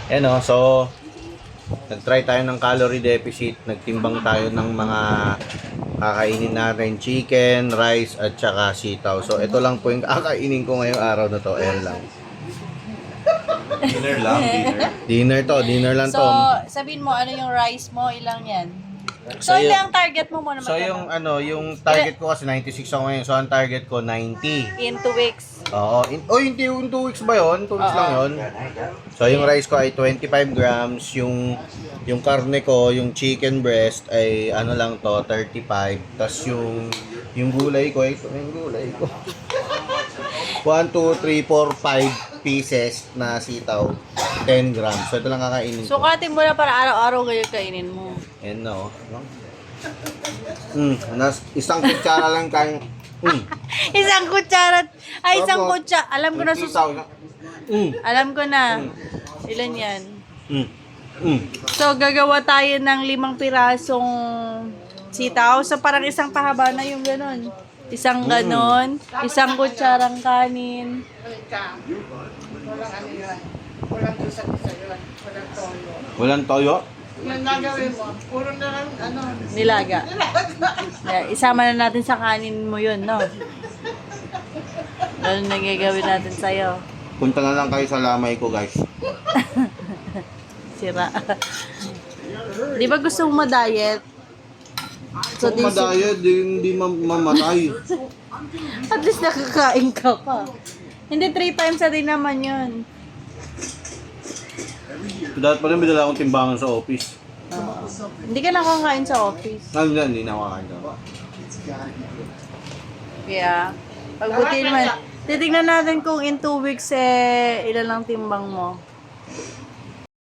Ayan o, so nag-try tayo ng calorie deficit. Nagtimbang tayo ng mga kakainin natin, chicken, rice, at saka sitaw. So ito lang po yung kakainin ko ngayong araw na to. Ayan lang. Dinner lang, dinner. Dinner lang So, to. sabihin mo, ano yung rice mo, ilang yan? So, So, ilang target mo muna So yung yung target ko kasi 96 ako ngayon. So ang target ko 90. In 2 weeks. Oo. Yung 2 weeks ba yun? 2 weeks lang yun. So yung rice ko ay 25 grams. Yung karne ko, yung chicken breast ay ano lang to, 35. Tapos yung gulay ko, ito yung gulay ko. 1, 2, 3, 4, 5 pieces na sitaw. 10 grams. So ito lang kakainin ko. Sukatin mo na para araw-araw ngayon kainin mo. Ayan na oh. Isang kutsara lang kayong... Isang kutsara. Ay, isang Opo. kutsara. Alam ko na Sitaw na. Alam ko na. Ilan yan? Mm. Mm. So, gagawa tayo ng 5 pirasong sitaw. So, parang isang pahaba na yung ganon. Isang ganon. Isang kutsarang kanin. Walang ano yun. Walang dusa-dusa yun. Walang toyo. Walang toyo? Yung gagawin mo, puro na lang ano. Nilaga. Yeah, isama na natin sa kanin mo yun, no? Ano na gagawin natin sa'yo? Punta na lang kayo sa lamay ko, guys. Sira. Di ba gusto mo ma-diet? So, Kung madaya, hindi mamatay. at least nakakain ka pa. Hindi 3 times a day naman yun. Dapat pa rin may dala akong timbangan sa office. Hindi ka nakakain sa office. Hindi nakakain ka. Kaya, pagbutiin mo. Titignan natin kung in 2 weeks ilan lang timbang mo.